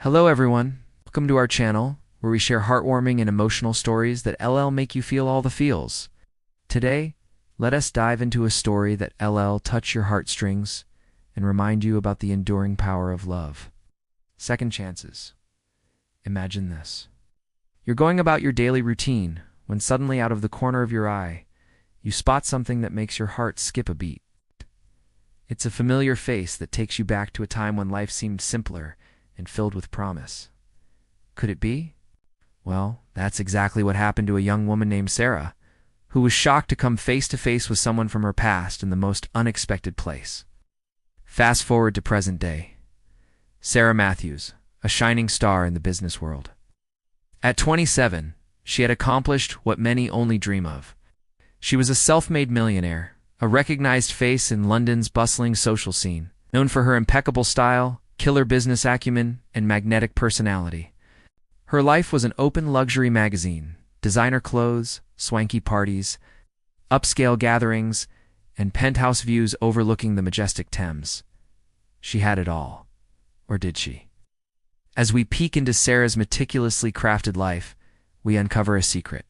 Hello everyone, welcome to our channel, where we share heartwarming and emotional stories that make you feel all the feels. Today, let us dive into a story that touch your heartstrings and remind you about the enduring power of love. Second chances. Imagine this. You're going about your daily routine when suddenly out of the corner of your eye, you spot something that makes your heart skip a beat. It's a familiar face that takes you back to a time when life seemed simpler and filled with promise. Could it be? Well, that's exactly what happened to a young woman named Sarah, who was shocked to come face to face with someone from her past in the most unexpected place. Fast forward to present day. Sarah Matthews, a shining star in the business world. At 27, she had accomplished what many only dream of. She was a self-made millionaire, a recognized face in London's bustling social scene, known for her impeccable style, killer business acumen, and magnetic personality. Her life was an open luxury magazine, designer clothes, swanky parties, upscale gatherings, and penthouse views overlooking the majestic Thames. She had it all. Or did she? As we peek into Sarah's meticulously crafted life, we uncover a secret.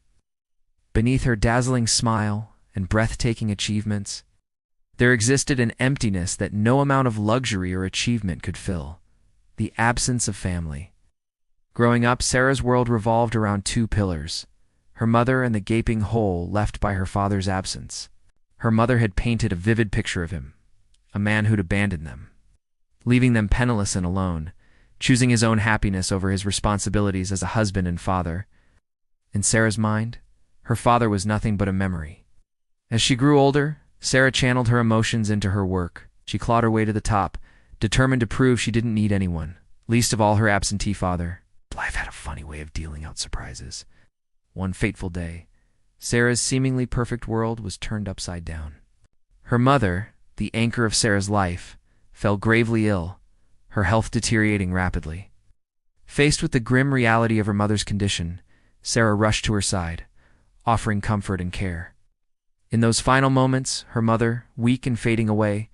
Beneath her dazzling smile and breathtaking achievements, there existed an emptiness that no amount of luxury or achievement could fill: the absence of family. Growing up, Sarah's world revolved around two pillars: her mother and the gaping hole left by her father's absence. Her mother had painted a vivid picture of him, a man who'd abandoned them, leaving them penniless and alone, choosing his own happiness over his responsibilities as a husband and father. In Sarah's mind, her father was nothing but a memory. As she grew older, Sarah channeled her emotions into her work. She clawed her way to the top, determined to prove she didn't need anyone, least of all her absentee father. Life had a funny way of dealing out surprises. One fateful day, Sarah's seemingly perfect world was turned upside down. Her mother, the anchor of Sarah's life, fell gravely ill, her health deteriorating rapidly. Faced with the grim reality of her mother's condition, Sarah rushed to her side, offering comfort and care. In those final moments, her mother, weak and fading away,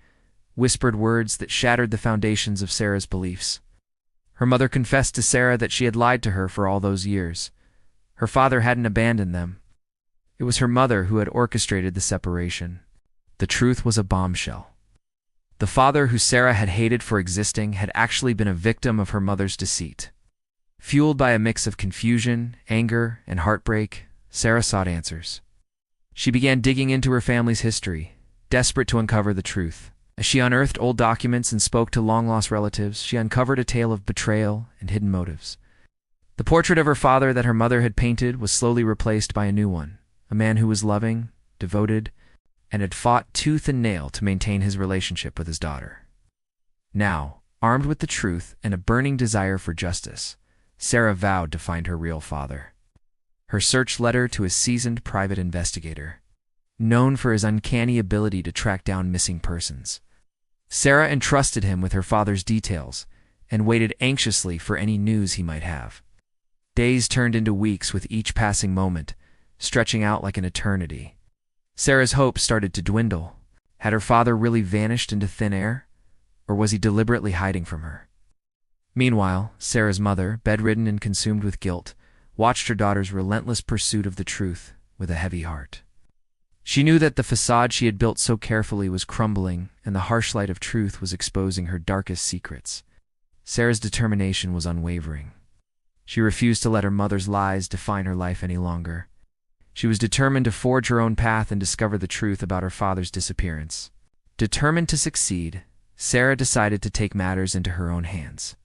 whispered words that shattered the foundations of Sarah's beliefs. Her mother confessed to Sarah that she had lied to her for all those years. Her father hadn't abandoned them. It was her mother who had orchestrated the separation. The truth was a bombshell. The father who Sarah had hated for existing had actually been a victim of her mother's deceit. Fueled by a mix of confusion, anger, and heartbreak, Sarah sought answers. She began digging into her family's history, desperate to uncover the truth. As she unearthed old documents and spoke to long-lost relatives, she uncovered a tale of betrayal and hidden motives. The portrait of her father that her mother had painted was slowly replaced by a new one, a man who was loving, devoted, and had fought tooth and nail to maintain his relationship with his daughter. Now, armed with the truth and a burning desire for justice, Sarah vowed to find her real father. Her search led her to a seasoned private investigator, known for his uncanny ability to track down missing persons. Sarah entrusted him with her father's details and waited anxiously for any news he might have. Days turned into weeks with each passing moment, stretching out like an eternity. Sarah's hopes started to dwindle. Had her father really vanished into thin air, or was he deliberately hiding from her? Meanwhile, Sarah's mother, bedridden and consumed with guilt, watched her daughter's relentless pursuit of the truth with a heavy heart. She knew that the facade she had built so carefully was crumbling, and the harsh light of truth was exposing her darkest secrets. Sarah's determination was unwavering. She refused to let her mother's lies define her life any longer. She was determined to forge her own path and discover the truth about her father's disappearance. Determined to succeed, Sarah decided to take matters into her own hands.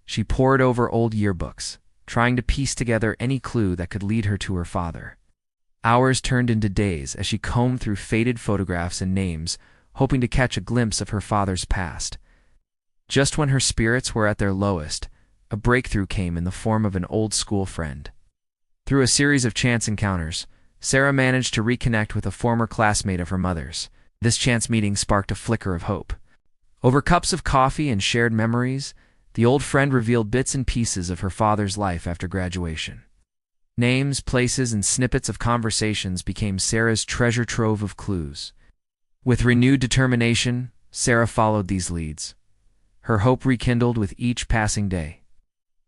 She pored over old yearbooks, trying to piece together any clue that could lead her to her father. Hours turned into days as she combed through faded photographs and names, hoping to catch a glimpse of her father's past. Just when her spirits were at their lowest, a breakthrough came in the form of an old school friend. Through a series of chance encounters, Sarah managed to reconnect with a former classmate of her mother's. This chance meeting sparked a flicker of hope. Over cups of coffee and shared memories, the old friend revealed bits and pieces of her father's life after graduation. Names, places, and snippets of conversations became Sarah's treasure trove of clues. With renewed determination, Sarah followed these leads, her hope rekindled with each passing day.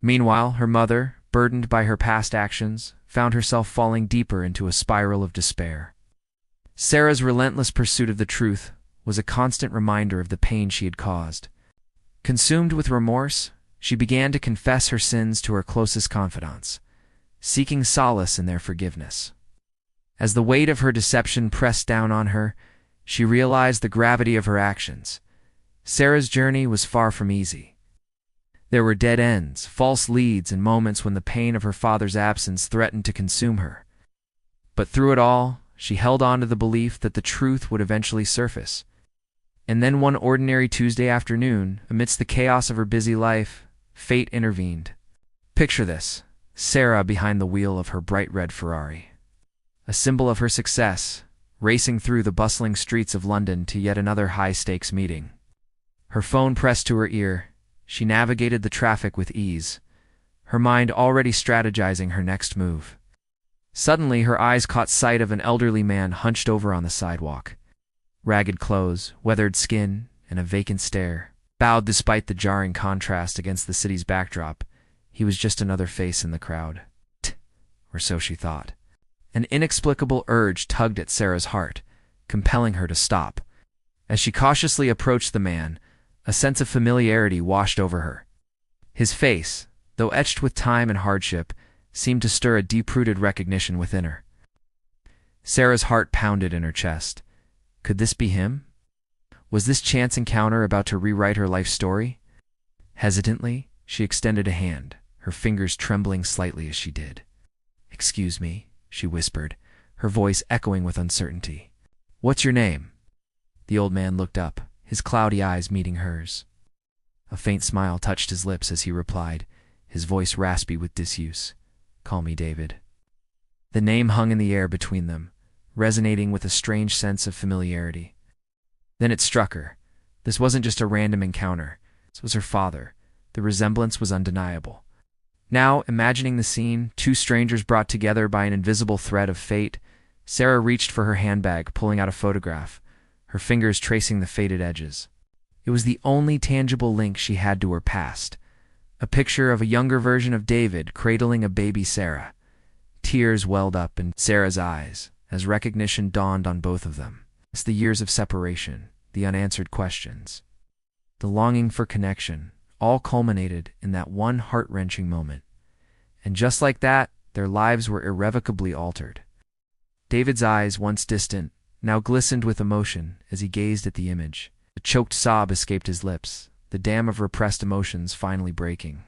Meanwhile, her mother, burdened by her past actions, found herself falling deeper into a spiral of despair. Sarah's relentless pursuit of the truth was a constant reminder of the pain she had caused. Consumed with remorse, she began to confess her sins to her closest confidants, seeking solace in their forgiveness. As the weight of her deception pressed down on her, she realized the gravity of her actions. Sarah's journey was far from easy. There were dead ends, false leads, and moments when the pain of her father's absence threatened to consume her. But through it all, she held on to the belief that the truth would eventually surface. And then one ordinary Tuesday afternoon, amidst the chaos of her busy life, fate intervened. Picture this: Sarah behind the wheel of her bright red Ferrari, a symbol of her success, racing through the bustling streets of London to yet another high-stakes meeting. Her phone pressed to her ear, she navigated the traffic with ease, her mind already strategizing her next move. Suddenly, her eyes caught sight of an elderly man hunched over on the sidewalk. Ragged clothes, weathered skin, and a vacant stare. Bowed despite the jarring contrast against the city's backdrop, he was just another face in the crowd. Or so she thought. An inexplicable urge tugged at Sarah's heart, compelling her to stop. As she cautiously approached the man, a sense of familiarity washed over her. His face, though etched with time and hardship, seemed to stir a deep-rooted recognition within her. Sarah's heart pounded in her chest. Could this be him? Was this chance encounter about to rewrite her life story? Hesitantly, she extended a hand, her fingers trembling slightly as she did. "Excuse me," she whispered, her voice echoing with uncertainty. "What's your name?" The old man looked up, his cloudy eyes meeting hers. A faint smile touched his lips as he replied, his voice raspy with disuse. "Call me David." The name hung in the air between them, resonating with a strange sense of familiarity. Then it struck her. This wasn't just a random encounter. This was her father. The resemblance was undeniable. Now, imagining the scene, two strangers brought together by an invisible thread of fate, Sarah reached for her handbag, pulling out a photograph, her fingers tracing the faded edges. It was the only tangible link she had to her past. A picture of a younger version of David cradling a baby Sarah. Tears welled up in Sarah's eyes as recognition dawned on both of them. It's the years of separation, the unanswered questions, the longing for connection, all culminated in that one heart-wrenching moment. And just like that, their lives were irrevocably altered. David's eyes, once distant, now glistened with emotion as he gazed at the image. A choked sob escaped his lips, the dam of repressed emotions finally breaking.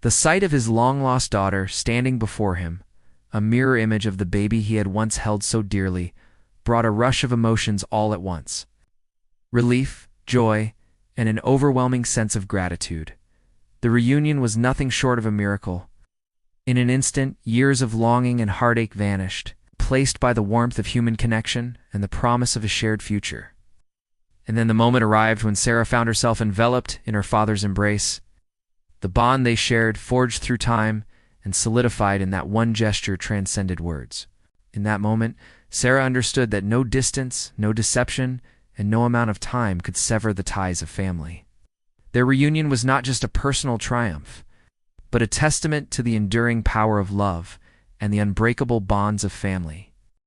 The sight of his long-lost daughter standing before him, a mirror image of the baby he had once held so dearly, brought a rush of emotions all at once. Relief, joy, and an overwhelming sense of gratitude. The reunion was nothing short of a miracle. In an instant, years of longing and heartache vanished, replaced by the warmth of human connection and the promise of a shared future. And then the moment arrived when Sarah found herself enveloped in her father's embrace. The bond they shared, forged through time and solidified in that one gesture, transcended words. In that moment, Sarah understood that no distance, no deception, and no amount of time could sever the ties of family. Their reunion was not just a personal triumph, but a testament to the enduring power of love and the unbreakable bonds of family.